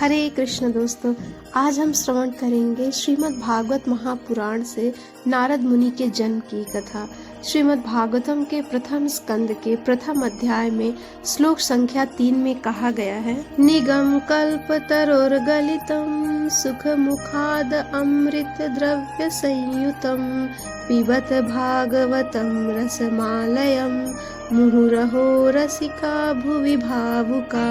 हरे कृष्ण दोस्तों, आज हम श्रवण करेंगे श्रीमद् भागवत महापुराण से नारद मुनि के जन्म की कथा। श्रीमद् भागवतम के प्रथम स्कंद के प्रथम अध्याय में श्लोक संख्या 3 में कहा गया है, निगम कल्प तरोर्गलितम सुख मुखाद अमृत द्रव्य संयुतम पिबत भागवतम रसमालयम मुहुरहो रसिका भुवि भावुका।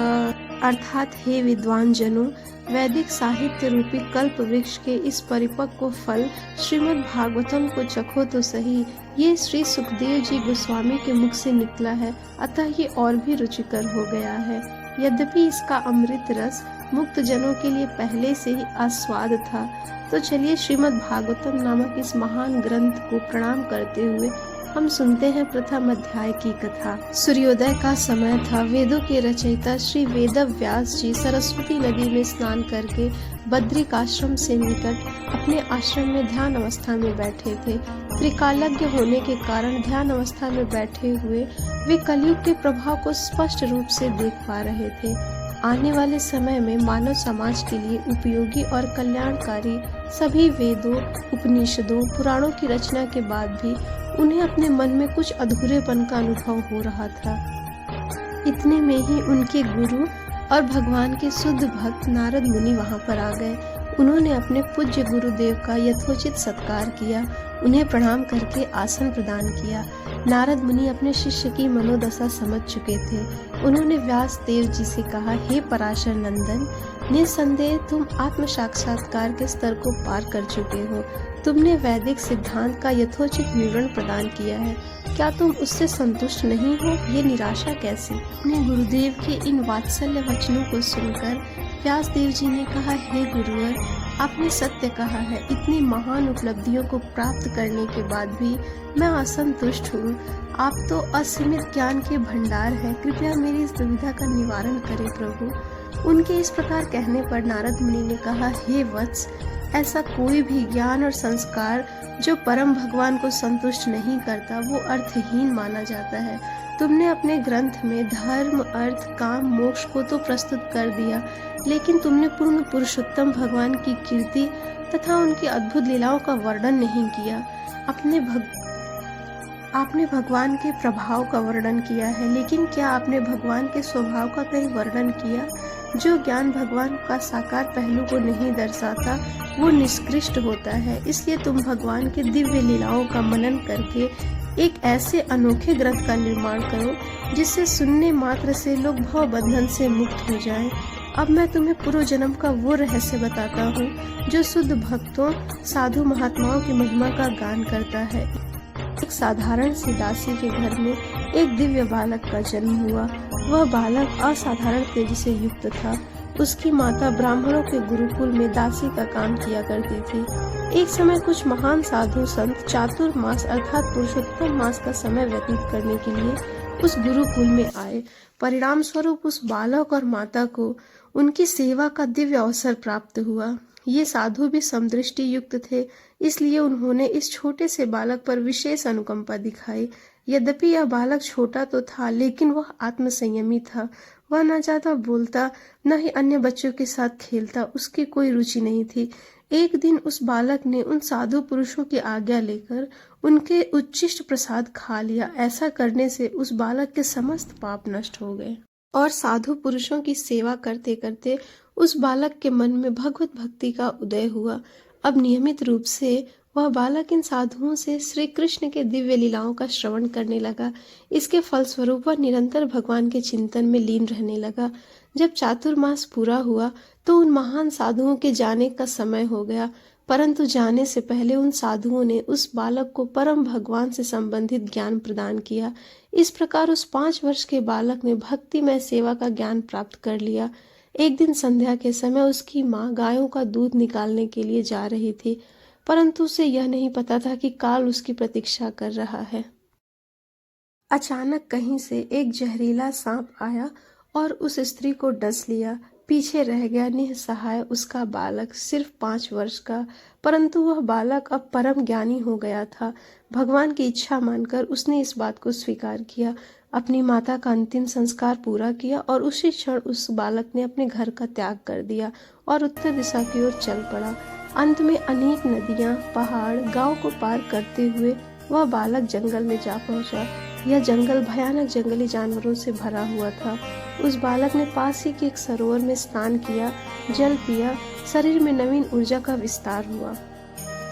अर्थात हे विद्वान जनों, वैदिक साहित्य रूपी कल्प वृक्ष के इस परिपक्व फल श्रीमद् भागवतम को चखो तो सही। ये श्री सुखदेव जी गोस्वामी के मुख से निकला है, अतः ये और भी रुचिकर हो गया है। यद्यपि इसका अमृत रस मुक्त जनों के लिए पहले से ही आस्वाद था। तो चलिए श्रीमद् भागवतम नामक इस महान ग्रंथ को प्रणाम करते हुए हम सुनते हैं प्रथम अध्याय की कथा। सूर्योदय का समय था। वेदों के रचयिता श्री वेद व्यास जी सरस्वती नदी में स्नान करके बद्रिक आश्रम से निकट अपने आश्रम में ध्यान अवस्था में बैठे थे। त्रिकालज्ञ होने के कारण ध्यान अवस्था में बैठे हुए वे कलयुग के प्रभाव को स्पष्ट रूप से देख पा रहे थे। आने वाले समय में मानव समाज के लिए उपयोगी और कल्याणकारी सभी वेदों, उपनिषदों, पुराणों की रचना के बाद भी उन्हें अपने मन में कुछ अधूरेपन का अनुभव हो रहा था। इतने में ही उनके गुरु और भगवान के शुद्ध भक्त नारद मुनि वहां पर आ गए। उन्होंने अपने पूज्य गुरुदेव का यथोचित सत्कार किया, उन्हें प्रणाम करके आसन प्रदान किया। नारद मुनि अपने शिष्य की मनोदशा समझ चुके थे। उन्होंने व्यास देव जी से कहा, हे पराशर नंदन, निसंदेह तुम आत्म साक्षात्कार के स्तर को पार कर चुके हो। तुमने वैदिक सिद्धांत का यथोचित विवरण प्रदान किया है, क्या तुम उससे संतुष्ट नहीं हो? ये निराशा कैसी? अपने गुरुदेव के इन वात्सल्य वचनों को सुनकर व्यास देव जी ने कहा, हे गुरुवर, आपने सत्य कहा है। इतनी महान उपलब्धियों को प्राप्त करने के बाद भी मैं असंतुष्ट हूँ। आप तो असीमित ज्ञान के भंडार हैं, कृपया मेरी इस दुविधा का निवारण करें प्रभु। उनके इस प्रकार कहने पर नारद मुनि ने कहा, हे वत्स, ऐसा कोई भी ज्ञान और संस्कार जो परम भगवान को संतुष्ट नहीं करता वो अर्थहीन माना जाता है। तुमने अपने ग्रंथ में धर्म, अर्थ, काम, मोक्ष को तो प्रस्तुत कर दिया, लेकिन तुमने पूर्ण पुरुषोत्तम भगवान की कीर्ति तथा उनकी अद्भुत लीलाओं का वर्णन नहीं किया। आपने भगवान के प्रभाव का वर्णन किया है, लेकिन क्या आपने भगवान के स्वभाव का कहीं वर्णन किया? जो ज्ञान भगवान का साकार पहलू को नहीं दर्शाता वो निष्कृष्ट होता है। इसलिए तुम भगवान के दिव्य लीलाओं का मनन करके एक ऐसे अनोखे ग्रंथ का निर्माण करो जिससे सुनने मात्र से लोग भव बंधन से मुक्त हो जाएं। अब मैं तुम्हें पूर्व जन्म का वो रहस्य बताता हूँ जो शुद्ध भक्तों, साधु महात्माओं की महिमा का गान करता है। एक साधारण सी दासी के घर में एक दिव्य बालक का जन्म हुआ। वह बालक असाधारण तेजी से युक्त था। उसकी माता ब्राह्मणों के गुरुकुल में दासी का काम किया करती थी। एक समय कुछ महान साधु संत चातुर्मास अर्थात पुरुषोत्तम मास का समय व्यतीत करने के लिए उस गुरुकुल में आए। परिणाम स्वरूप उस बालक और माता को उनकी सेवा का दिव्य अवसर प्राप्त हुआ। ये साधु भी समदृष्टि युक्त थे, इसलिए उन्होंने इस छोटे से बालक पर विशेष अनुकंपा दिखाई। यद्यपि यह बालक छोटा तो था, लेकिन वह आत्मसंयमी था। वह न ज्यादा बोलता, न ही अन्य बच्चों के साथ खेलता। उसकी कोई रुचि नहीं थी। एक दिन उस बालक ने उन साधु पुरुषों की आज्ञा लेकर उनके उच्छिष्ट प्रसाद खा लिया। ऐसा करने से उस बालक के समस्त पाप नष्ट हो गए और साधु पुरुषों की सेवा करते करते उस बालक के मन में भगवत भक्ति का उदय हुआ। अब नियमित रूप से वह बालक इन साधुओं से श्री कृष्ण के दिव्य लीलाओं का श्रवण करने लगा। इसके फलस्वरूप वह निरंतर भगवान के चिंतन में लीन रहने लगा। जब चातुर्मास पूरा हुआ तो उन महान साधुओं के जाने का समय हो गया, परंतु जाने से पहले उन साधुओं ने उस बालक को परम भगवान से संबंधित ज्ञान प्रदान किया। इस प्रकार उस 5 वर्ष के बालक ने भक्तिमय सेवा का ज्ञान प्राप्त कर लिया। एक दिन संध्या के समय उसकी माँ गायों का दूध निकालने के लिए जा रही थी, परंतु उसे यह नहीं पता था कि काल उसकी प्रतीक्षा कर रहा है। अचानक कहीं से एक जहरीला सांप आया और उस स्त्री को डस लिया। पीछे रह गया निसहाय उसका बालक, सिर्फ 5 वर्ष का, परंतु वह बालक अब परम ज्ञानी हो गया था। भगवान की इच्छा मानकर उसने इस बात को स्वीकार किया। अपनी माता का अंतिम संस्कार पूरा किया और उसी क्षण उस बालक ने अपने घर का त्याग कर दिया और उत्तर दिशा की ओर चल पड़ा। अंत में अनेक नदियां, पहाड़, गांव को पार करते हुए वह बालक जंगल में जा पहुंचा। यह जंगल भयानक जंगली जानवरों से भरा हुआ था। उस बालक ने पास ही के एक सरोवर में स्नान किया, जल पिया, शरीर में नवीन ऊर्जा का विस्तार हुआ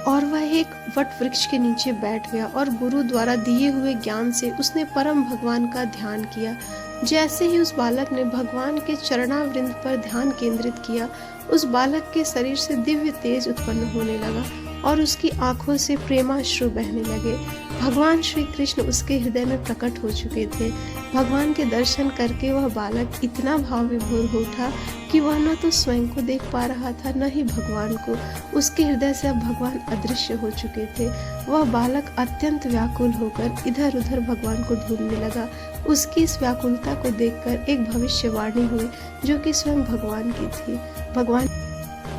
और वह एक वट वृक्ष के नीचे बैठ गया और गुरु द्वारा दिए हुए ज्ञान से उसने परम भगवान का ध्यान किया। जैसे ही उस बालक ने भगवान के चरणावृंद पर ध्यान केंद्रित किया, उस बालक के शरीर से दिव्य तेज उत्पन्न होने लगा और उसकी आंखों से प्रेमाश्रु बहने लगे। भगवान श्री कृष्ण उसके हृदय में प्रकट हो चुके थे। भगवान के दर्शन करके वह बालक इतना भाव विभोर हो उठा कि वह न तो स्वयं को देख पा रहा था, न ही भगवान को। उसके हृदय से अब भगवान अदृश्य हो चुके थे। वह बालक अत्यंत व्याकुल होकर इधर उधर भगवान को ढूंढने लगा। उसकी इस व्याकुलता को देखकर एक भविष्यवाणी हुई जो कि स्वयं भगवान की थी।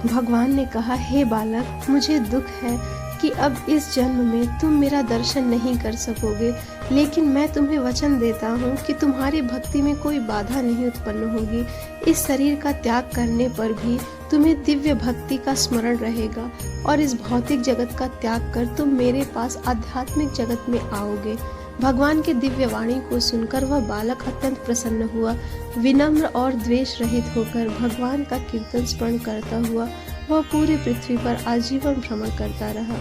भगवान ने कहा, हे बालक, मुझे दुख है कि अब इस जन्म में तुम मेरा दर्शन नहीं कर सकोगे, लेकिन मैं तुम्हें वचन देता हूँ कि तुम्हारी भक्ति में कोई बाधा नहीं उत्पन्न होगी। इस शरीर का त्याग करने पर भी तुम्हें दिव्य भक्ति का स्मरण रहेगा और इस भौतिक जगत का त्याग कर तुम मेरे पास आध्यात्मिक जगत में आओगे। भगवान के दिव्य वाणी को सुनकर वह बालक अत्यंत प्रसन्न हुआ। विनम्र और द्वेष रहित होकर भगवान का कीर्तन स्मरण करता हुआ वह पूरी पृथ्वी पर आजीवन भ्रमण करता रहा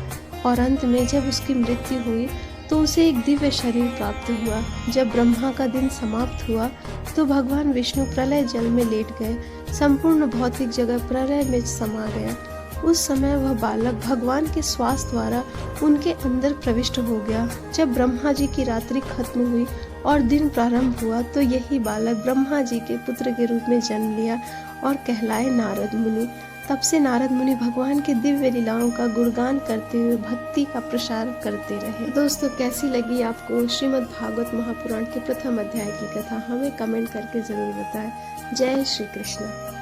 और अंत में जब उसकी मृत्यु हुई तो उसे एक दिव्य शरीर प्राप्त हुआ। जब ब्रह्मा का दिन समाप्त हुआ तो भगवान विष्णु प्रलय जल में लेट गए। संपूर्ण भौतिक जगत प्रलय में समा गया। उस समय वह बालक भगवान के श्वास द्वारा उनके अंदर प्रविष्ट हो गया। जब ब्रह्मा जी की रात्रि खत्म हुई और दिन प्रारंभ हुआ तो यही बालक ब्रह्मा जी के पुत्र के रूप में जन्म लिया और कहलाए नारद मुनि। तब से नारद मुनि भगवान के दिव्य लीलाओं का गुणगान करते हुए भक्ति का प्रसार करते रहे। दोस्तों, कैसी लगी आपको श्रीमद् भागवत महापुराण के प्रथम अध्याय की कथा? हमें कमेंट करके जरूर बताएं। जय श्री कृष्ण।